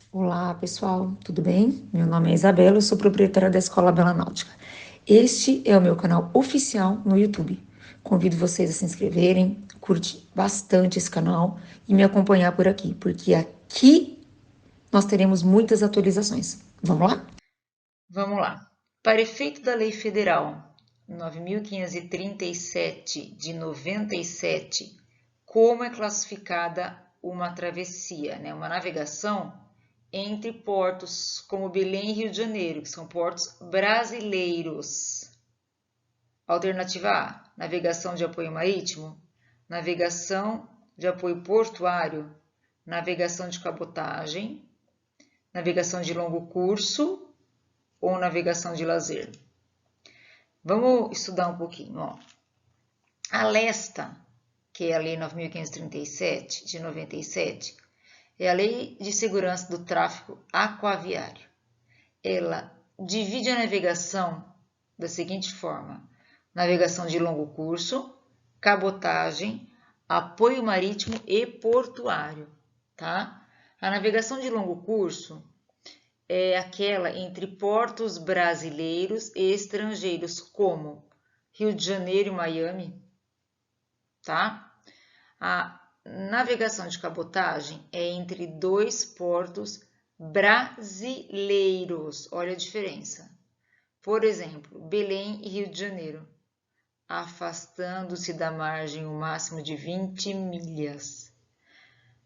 Olá, pessoal, tudo bem? Meu nome é Isabela, eu sou proprietária da Escola Bela Náutica. Este é o meu canal oficial no YouTube. Convido vocês a se inscreverem, curtir bastante esse canal e me acompanhar por aqui, porque aqui nós teremos muitas atualizações. Vamos lá? Vamos lá. Para efeito da Lei Federal 9.537 de 97, como é classificada uma travessia, né? Uma navegação entre portos como Belém e Rio de Janeiro, que são portos brasileiros? Alternativa A, navegação de apoio marítimo, navegação de apoio portuário, navegação de cabotagem, navegação de longo curso ou navegação de lazer. Vamos estudar um pouquinho. Ó. A LESTA, que é a Lei 9.537 de 97, é a Lei de Segurança do Tráfego Aquaviário. Ela divide a navegação da seguinte forma: navegação de longo curso, cabotagem, apoio marítimo e portuário, tá? A navegação de longo curso é aquela entre portos brasileiros e estrangeiros, como Rio de Janeiro e Miami, tá? A navegação de cabotagem é entre dois portos brasileiros. Olha a diferença. Por exemplo, Belém e Rio de Janeiro, afastando-se da margem o máximo de 20 milhas.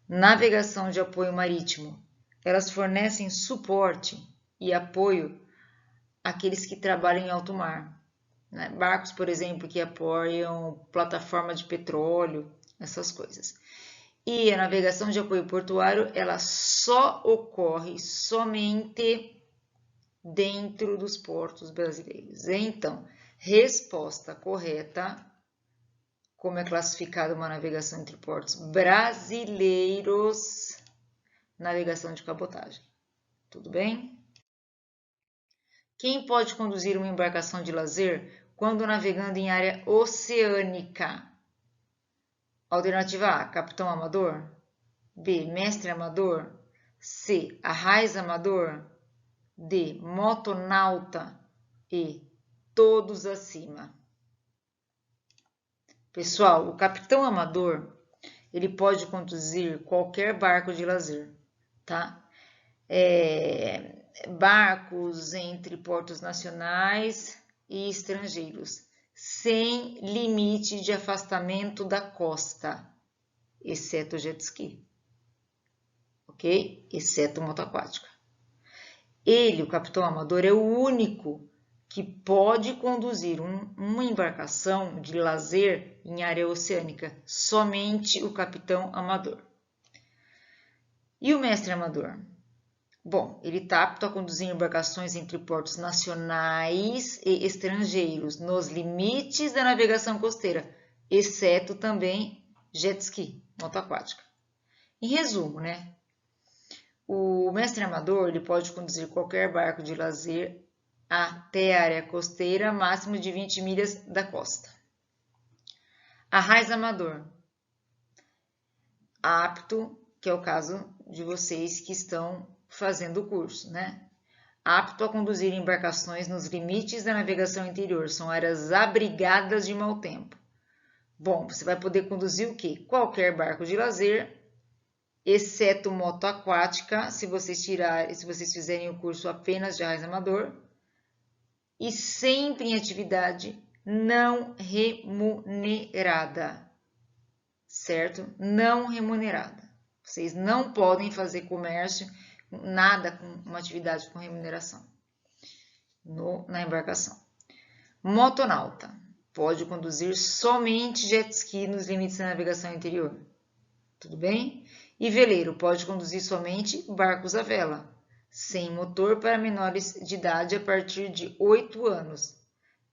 Navegação de apoio marítimo. Elas fornecem suporte e apoio àqueles que trabalham em alto mar. Né? Barcos, por exemplo, que apoiam plataforma de petróleo, essas coisas. E a navegação de apoio portuário, ela só ocorre somente dentro dos portos brasileiros. Então, resposta correta, como é classificada uma navegação entre portos brasileiros, navegação de cabotagem. Tudo bem? Quem pode conduzir uma embarcação de lazer quando navegando em área oceânica? Alternativa A, capitão amador. B, mestre amador. C, arraiz amador. D, motonauta. E todos acima. Pessoal, o capitão amador, ele pode conduzir qualquer barco de lazer, tá? Barcos entre portos nacionais e estrangeiros, sem limite de afastamento da costa, exceto jet ski, ok? Exceto moto aquática. Ele, o capitão amador, é o único que pode conduzir uma embarcação de lazer em área oceânica, somente o capitão amador. E o mestre amador? Bom, ele está apto a conduzir embarcações entre portos nacionais e estrangeiros, nos limites da navegação costeira, exceto também jet ski, moto aquática. Em resumo, né? O mestre amador ele pode conduzir qualquer barco de lazer até a área costeira, máximo de 20 milhas da costa. Arraiz amador, apto, que é o caso de vocês que estão fazendo o curso, né? Apto a conduzir embarcações nos limites da navegação interior, são áreas abrigadas de mau tempo. Bom, você vai poder conduzir o quê? Qualquer barco de lazer, exceto moto aquática, se vocês fizerem o curso apenas de arraiz amador, e sempre em atividade não remunerada, certo? Não remunerada. Vocês não podem fazer comércio, nada com uma atividade com remuneração na embarcação. Motonauta pode conduzir somente jet ski nos limites da navegação interior. Tudo bem? E veleiro pode conduzir somente barcos à vela, sem motor para menores de idade a partir de 8 anos,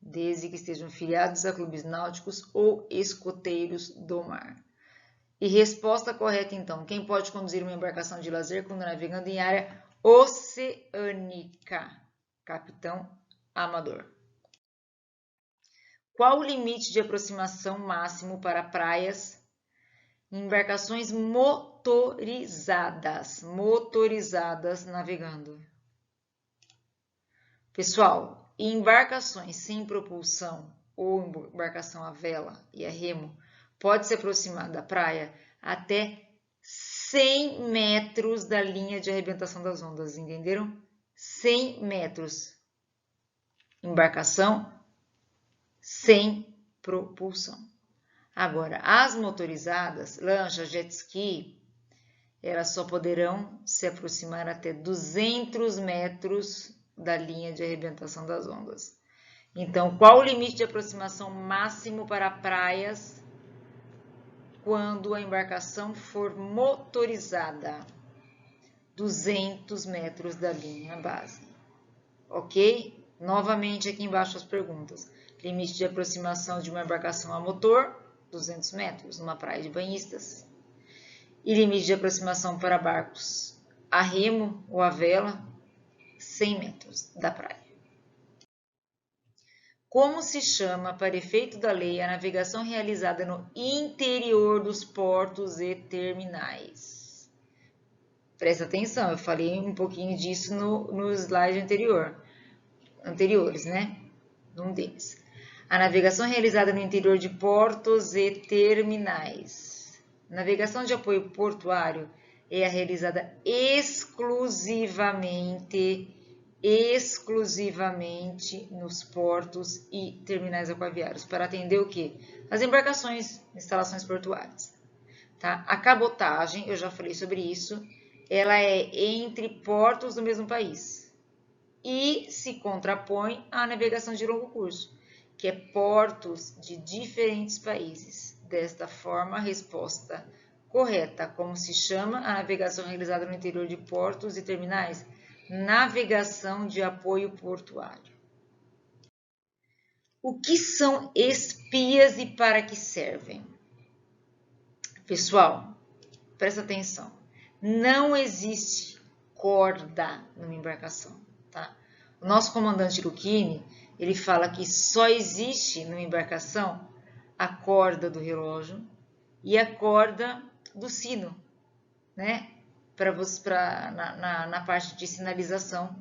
desde que estejam filiados a clubes náuticos ou escoteiros do mar. E resposta correta, então. Quem pode conduzir uma embarcação de lazer quando navegando em área oceânica? Capitão amador. Qual o limite de aproximação máximo para praias em embarcações motorizada? motorizadas navegando. Pessoal, embarcações sem propulsão ou embarcação a vela e a remo pode se aproximar da praia até 100 metros da linha de arrebentação das ondas, entenderam? 100 metros. Embarcação sem propulsão. Agora, as motorizadas, lancha, jet ski, elas só poderão se aproximar até 200 metros da linha de arrebentação das ondas. Então, qual o limite de aproximação máximo para praias quando a embarcação for motorizada? 200 metros da linha base. Ok? Novamente aqui embaixo as perguntas. Limite de aproximação de uma embarcação a motor, 200 metros, numa praia de banhistas. E limite de aproximação para barcos a remo ou a vela, 100 metros da praia. Como se chama, para efeito da lei, a navegação realizada no interior dos portos e terminais? Presta atenção, eu falei um pouquinho disso no slide anteriores, né? Um deles. A navegação realizada no interior de portos e terminais. Navegação de apoio portuário é a realizada exclusivamente nos portos e terminais aquaviários, para atender o quê? As embarcações, instalações portuárias. Tá? A cabotagem, eu já falei sobre isso, ela é entre portos do mesmo país e se contrapõe à navegação de longo curso, que é portos de diferentes países. Desta forma, a resposta correta, como se chama a navegação realizada no interior de portos e terminais? Navegação de apoio portuário. O que são espias e para que servem? Pessoal, presta atenção. Não existe corda numa embarcação, tá? O nosso comandante Luchini, ele fala que só existe numa embarcação a corda do relógio e a corda do sino, né? Na parte de sinalização.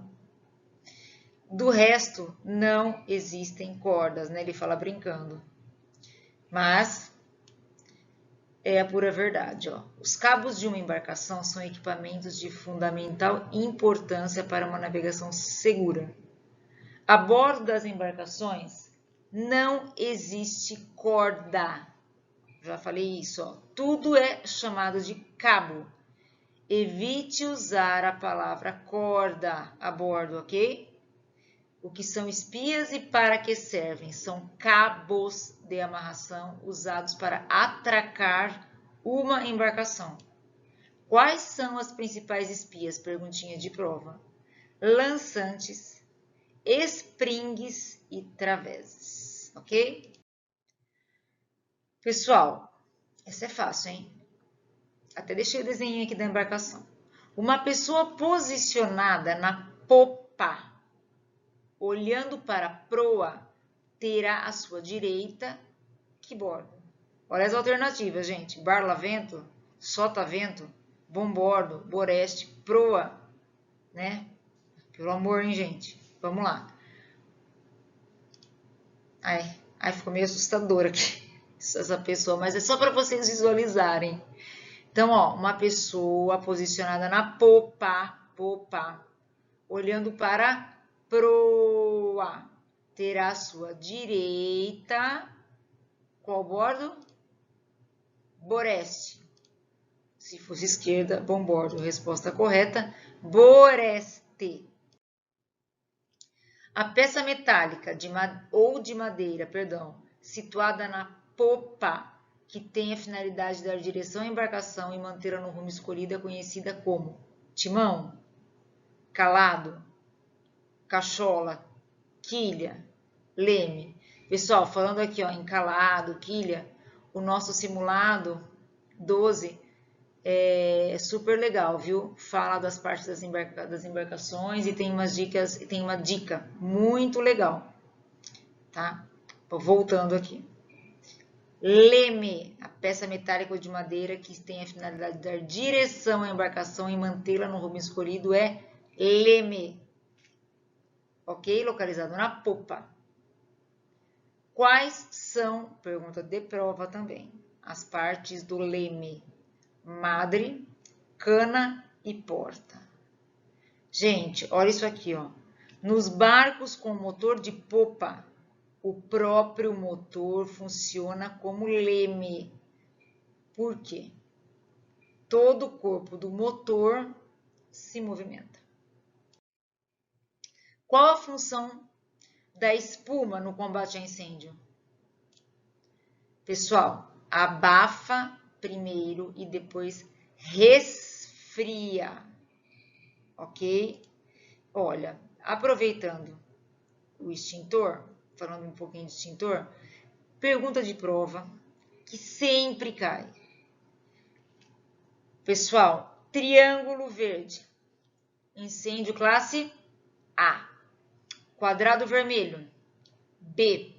Do resto, não existem cordas, né? Ele fala brincando. Mas é a pura verdade, ó. Os cabos de uma embarcação são equipamentos de fundamental importância para uma navegação segura. A bordo das embarcações não existe corda. Já falei isso, ó. Tudo é chamado de cabo. Evite usar a palavra corda a bordo, ok? O que são espias e para que servem? São cabos de amarração usados para atracar uma embarcação. Quais são as principais espias? Perguntinha de prova. Lançantes, springs e traveses, ok? Pessoal, essa é fácil, hein? Até deixei o desenho aqui da embarcação. Uma pessoa posicionada na popa, olhando para a proa, terá à sua direita que bordo? Olha as alternativas, gente. Barlavento, sotavento, bombordo, boreste, proa, né? Pelo amor, hein, gente? Vamos lá. Ai, ficou meio assustador aqui essa pessoa, mas é só para vocês visualizarem. Então, ó, uma pessoa posicionada na popa, olhando para a proa, terá à sua direita, qual bordo? Boreste. Se fosse esquerda, bombordo. Resposta correta, boreste. A peça metálica ou de madeira, situada na popa, que tem a finalidade de dar direção à embarcação e mantê-la no rumo escolhido, é conhecida como timão, calado, cachola, quilha, leme. Pessoal, falando aqui ó, em calado, quilha, o nosso simulado 12 é super legal, viu? Fala das partes das embarcações e tem umas dicas, tem uma dica muito legal, tá? Voltando aqui. Leme, a peça metálica de madeira que tem a finalidade de dar direção à embarcação e mantê-la no rumo escolhido é leme. Ok? Localizado na popa. Quais são, pergunta de prova também, as partes do leme? Madre, cana e porta. Gente, olha isso aqui, ó. Nos barcos com motor de popa, o próprio motor funciona como leme. Por quê? Todo o corpo do motor se movimenta. Qual a função da espuma no combate a incêndio? Pessoal, abafa primeiro e depois resfria, ok? Olha, aproveitando o extintor, falando um pouquinho de extintor, pergunta de prova que sempre cai. Pessoal, triângulo verde, incêndio classe A. Quadrado vermelho, B.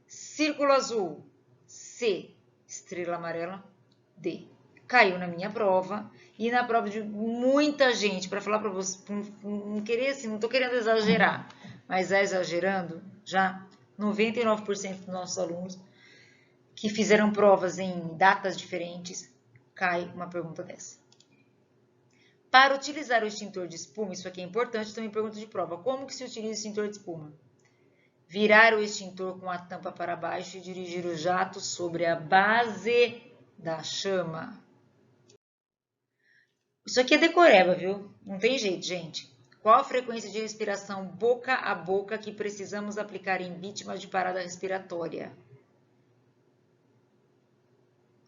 Círculo azul, C. Estrela amarela, D. Caiu na minha prova e na prova de muita gente, para falar para você, não querer assim, não estou querendo exagerar, mas exagerando já 99% dos nossos alunos que fizeram provas em datas diferentes, cai uma pergunta dessa. Para utilizar o extintor de espuma, isso aqui é importante, também pergunta de prova. Como que se utiliza o extintor de espuma? Virar o extintor com a tampa para baixo e dirigir o jato sobre a base da chama. Isso aqui é decoreba, viu? Não tem jeito, gente. Qual a frequência de respiração boca a boca que precisamos aplicar em vítimas de parada respiratória?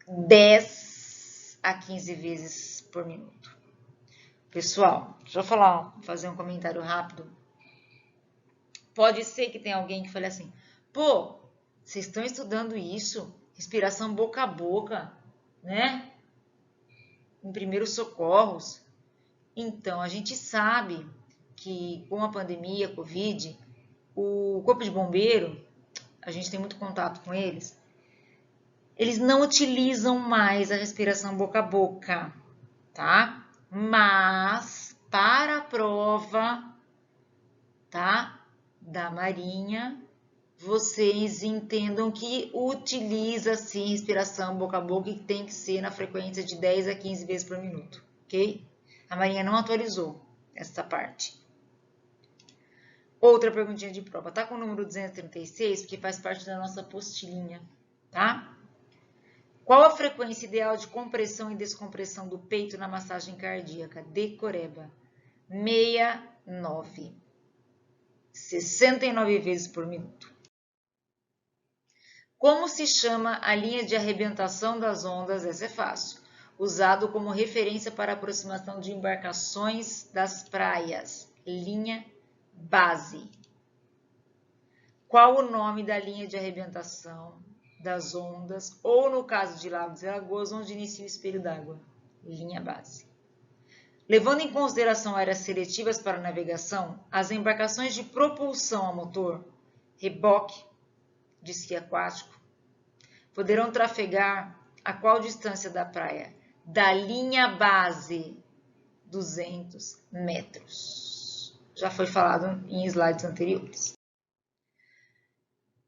10 a 15 vezes por minuto. Pessoal, deixa eu fazer um comentário rápido. Pode ser que tenha alguém que fale assim, pô, vocês estão estudando isso? Respiração boca a boca, né? Em primeiros socorros. Então, a gente sabe que com a pandemia, Covid, o Corpo de Bombeiro, a gente tem muito contato com eles, eles não utilizam mais a respiração boca a boca, tá? Mas, para a prova, tá? Da Marinha, vocês entendam que utiliza sim respiração boca a boca e tem que ser na frequência de 10 a 15 vezes por minuto, ok? A Marinha não atualizou essa parte. Outra perguntinha de prova, tá com o número 236, porque faz parte da nossa apostilinha, tá? Qual a frequência ideal de compressão e descompressão do peito na massagem cardíaca? Decoreba. 69. 69 vezes por minuto. Como se chama a linha de arrebentação das ondas? Essa é fácil. Usado como referência para aproximação de embarcações das praias. Linha base. Qual o nome da linha de arrebentação das ondas, ou no caso de lagos e lagoas, onde inicia o espelho d'água? Linha base. Levando em consideração áreas seletivas para navegação, as embarcações de propulsão a motor, reboque, de esqui aquático, poderão trafegar a qual distância da praia? Da linha base, 200 metros. Já foi falado em slides anteriores.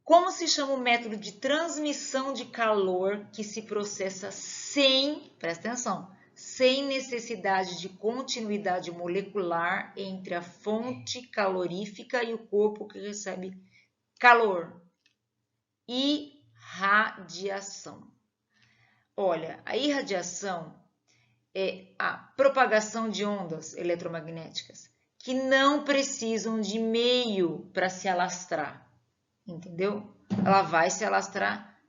Como se chama o método de transmissão de calor que se processa sem, presta atenção, sem necessidade de continuidade molecular entre a fonte calorífica e o corpo que recebe calor? Irradiação. Olha, a irradiação é a propagação de ondas eletromagnéticas que não precisam de meio para se alastrar, entendeu? Ela vai se alastrar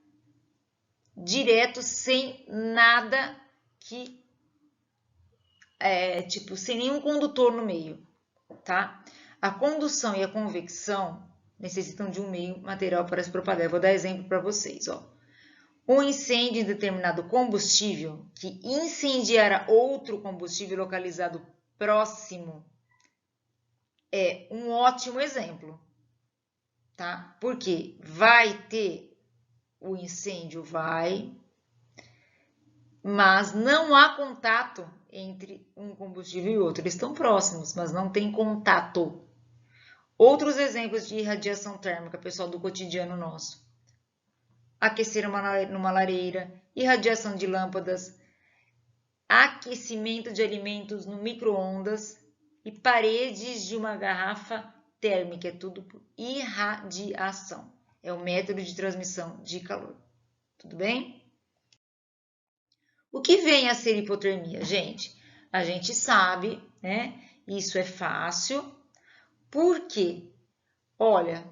direto, sem nada que, sem nenhum condutor no meio, tá? A condução e a convecção necessitam de um meio material para se propagar. Eu vou dar exemplo para vocês, ó. Um incêndio em determinado combustível que incendiara outro combustível localizado próximo é um ótimo exemplo, tá? Porque vai ter o incêndio vai, mas não há contato entre um combustível e outro. Eles estão próximos, mas não tem contato. Outros exemplos de irradiação térmica, pessoal, do cotidiano nosso. Aquecer numa lareira, irradiação de lâmpadas, aquecimento de alimentos no micro-ondas e paredes de uma garrafa térmica. É tudo por irradiação. É o método de transmissão de calor. Tudo bem? O que vem a ser hipotermia, gente? A gente sabe, né? Isso é fácil. Por quê? Olha,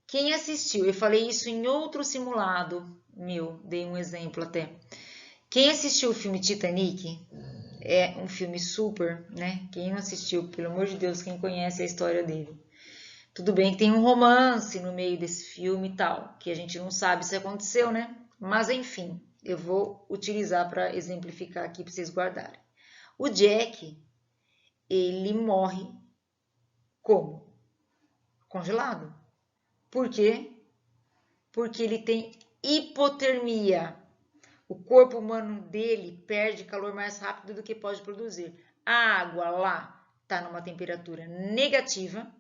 quem assistiu, eu falei isso em outro simulado meu, dei um exemplo até. Quem assistiu o filme Titanic, é um filme super, né? Quem não assistiu, pelo amor de Deus, quem conhece a história dele. Tudo bem que tem um romance no meio desse filme e tal, que a gente não sabe se aconteceu, né? Mas enfim, eu vou utilizar para exemplificar aqui para vocês guardarem. O Jack, ele morre como? Congelado. Por quê? Porque ele tem hipotermia. O corpo humano dele perde calor mais rápido do que pode produzir. A água lá está numa temperatura negativa,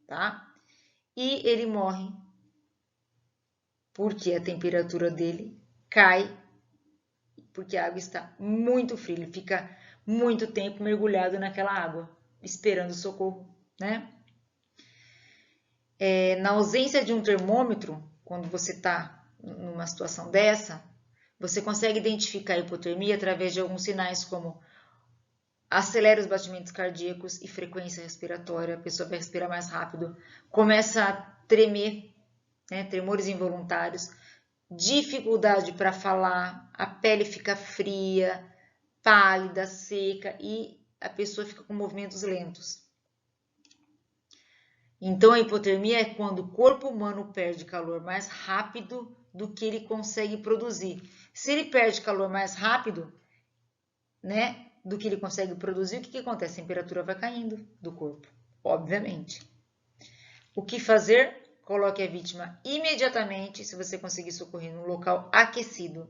tá? E ele morre porque a temperatura dele cai, porque a água está muito fria. Ele fica muito tempo mergulhado naquela água, esperando socorro, né? Na ausência de um termômetro, quando você está numa situação dessa, você consegue identificar a hipotermia através de alguns sinais como acelera os batimentos cardíacos e frequência respiratória, a pessoa vai respirar mais rápido, começa a tremer, né, tremores involuntários, dificuldade para falar, a pele fica fria, pálida, seca e a pessoa fica com movimentos lentos. Então, a hipotermia é quando o corpo humano perde calor mais rápido do que ele consegue produzir. Se ele perde calor mais rápido, né, do que ele consegue produzir, o que acontece? A temperatura vai caindo do corpo, obviamente. O que fazer? Coloque a vítima imediatamente, se você conseguir socorrer, num local aquecido.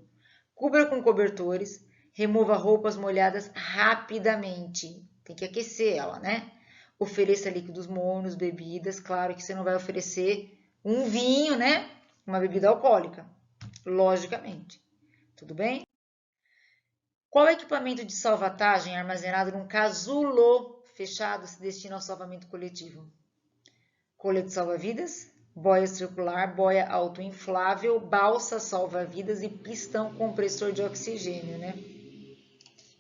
Cubra com cobertores, remova roupas molhadas rapidamente. Tem que aquecer ela, né? Ofereça líquidos mornos, bebidas. Claro que você não vai oferecer um vinho, né? Uma bebida alcoólica, logicamente. Tudo bem? Qual equipamento de salvatagem armazenado num casulo fechado se destina ao salvamento coletivo? Colete salva-vidas, boia circular, boia autoinflável, balsa salva-vidas e pistão compressor de oxigênio, né?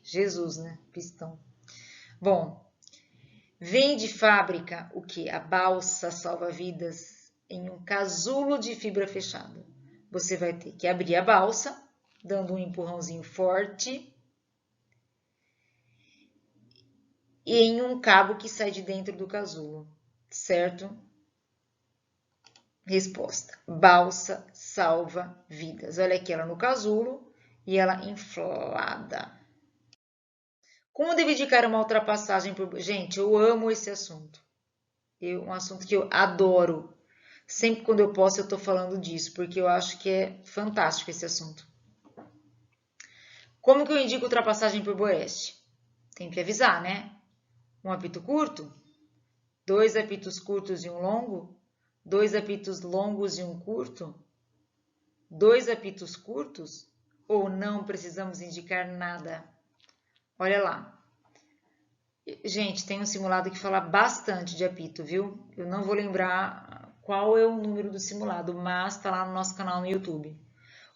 Jesus, né? Pistão. Bom, vem de fábrica o que? A balsa salva-vidas em um casulo de fibra fechada. Você vai ter que abrir a balsa, dando um empurrãozinho forte, e em um cabo que sai de dentro do casulo, certo? Resposta: balsa salva vidas. Olha aqui ela no casulo e ela inflada. Como deve indicar uma ultrapassagem por... Gente, eu amo esse assunto. Um assunto que eu adoro. Sempre quando eu posso eu tô falando disso, porque eu acho que é fantástico esse assunto. Como que eu indico ultrapassagem por boreste? Tem que avisar, né? Um apito curto, 2 apitos curtos e um longo, 2 apitos longos e um curto, 2 apitos curtos, ou não precisamos indicar nada? Olha lá. Gente, tem um simulado que fala bastante de apito, viu? Eu não vou lembrar qual é o número do simulado, mas tá lá no nosso canal no YouTube.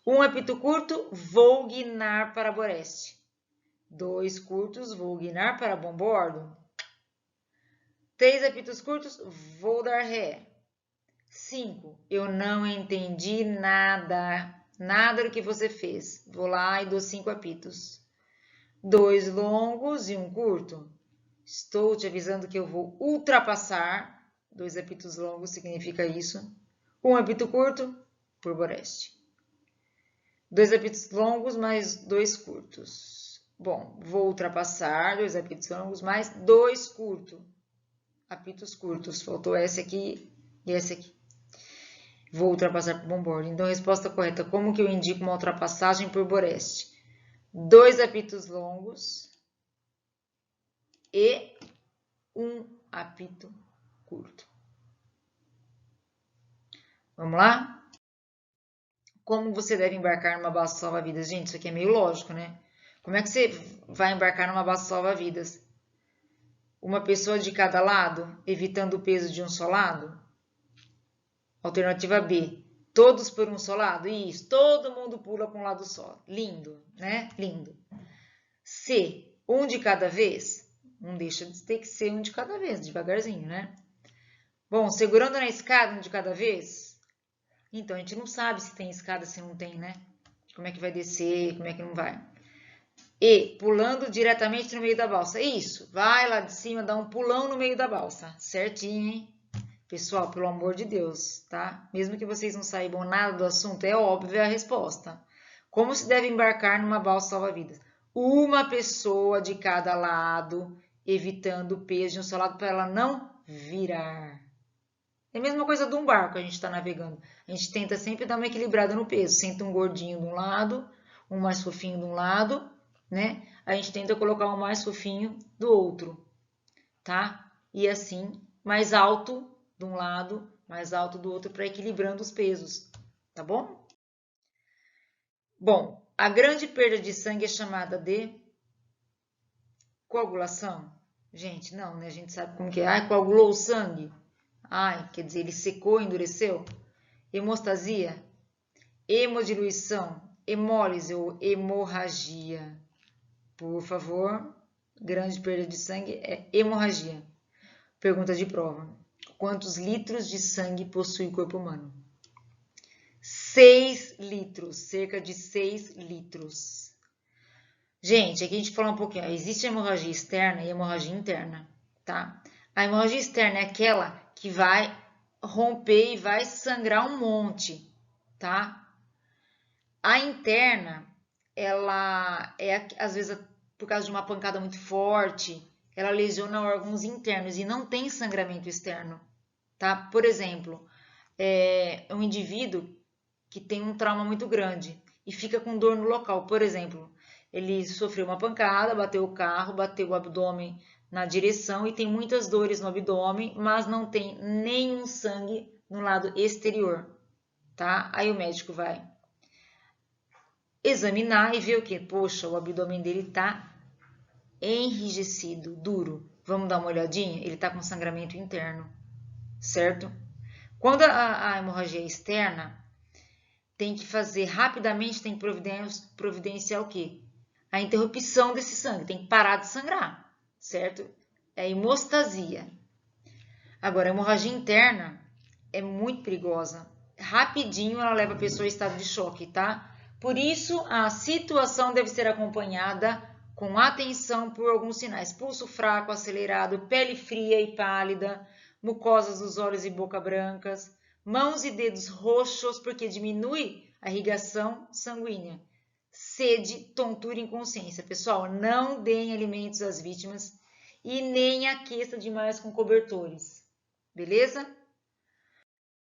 Um apito curto, vou guinar para boreste. 2 curtos, vou guinar para bom bordo. 3 apitos curtos, vou dar ré. 5, eu não entendi nada, nada do que você fez. Vou lá e dou 5 apitos. 2 longos e um curto. Estou te avisando que eu vou ultrapassar. 2 apitos longos significa isso. 1 apito curto, por boreste. 2 apitos longos mais 2 curtos. Bom, vou ultrapassar, 2 apitos longos mais 2 curtos. Apitos curtos, faltou esse aqui e esse aqui. Vou ultrapassar por bombordo. Então, resposta correta. Como que eu indico uma ultrapassagem por boreste? 2 apitos longos e 1 apito curto. Vamos lá? Como você deve embarcar numa balsa salva-vidas? Gente, isso aqui é meio lógico, né? Como é que você vai embarcar numa balsa salva-vidas? Uma pessoa de cada lado, evitando o peso de um só lado? Alternativa B, todos por um só lado? Isso, todo mundo pula para um lado só. Lindo, né? Lindo. C, um de cada vez? Não deixa de ter que ser um de cada vez, devagarzinho, né? Bom, segurando na escada um de cada vez? Então, a gente não sabe se tem escada, se não tem, né? Como é que vai descer, como é que não vai. E, pulando diretamente no meio da balsa. Isso, vai lá de cima, dá um pulão no meio da balsa. Certinho, hein? Pessoal, pelo amor de Deus, tá? Mesmo que vocês não saibam nada do assunto, é óbvia a resposta. Como se deve embarcar numa balsa salva-vidas? Uma pessoa de cada lado, evitando o peso de um só lado para ela não virar. É a mesma coisa de um barco, a gente está navegando. A gente tenta sempre dar uma equilibrada no peso. Senta um gordinho de um lado, um mais fofinho de um lado, né? A gente tenta colocar um mais fofinho do outro, tá? E assim, mais alto de um lado, mais alto do outro, para equilibrando os pesos, tá bom? Bom, a grande perda de sangue é chamada de coagulação? Gente, não, né? A gente sabe como que é. Ai, coagulou o sangue. Ai, quer dizer, ele secou, endureceu. Hemostasia, hemodiluição, hemólise ou hemorragia. Por favor, grande perda de sangue é hemorragia. Pergunta de prova. Quantos litros de sangue possui o corpo humano? 6 litros, cerca de 6 litros. Gente, aqui a gente fala um pouquinho. Existe hemorragia externa e hemorragia interna, tá? A hemorragia externa é aquela que vai romper e vai sangrar um monte, tá? A interna, ela é, às vezes, por causa de uma pancada muito forte, ela lesiona órgãos internos e não tem sangramento externo, tá? Por exemplo, um indivíduo que tem um trauma muito grande e fica com dor no local. Por exemplo, ele sofreu uma pancada, bateu o carro, bateu o abdômen na direção e tem muitas dores no abdômen, mas não tem nenhum sangue no lado exterior, tá? Aí o médico vai examinar e ver o que? Poxa, o abdômen dele tá enrijecido, duro. Vamos dar uma olhadinha? Ele tá com sangramento interno, certo? Quando a hemorragia é externa, tem que fazer rapidamente, tem que providenciar o quê? A interrupção desse sangue, tem que parar de sangrar, certo? É hemostasia. Agora, a hemorragia interna é muito perigosa. Rapidinho ela leva a pessoa em estado de choque, tá? Por isso, a situação deve ser acompanhada com atenção por alguns sinais. Pulso fraco, acelerado, pele fria e pálida, mucosas dos olhos e boca brancas, mãos e dedos roxos, porque diminui a irrigação sanguínea. Sede, tontura e inconsciência. Pessoal, não deem alimentos às vítimas e nem aqueça demais com cobertores. Beleza?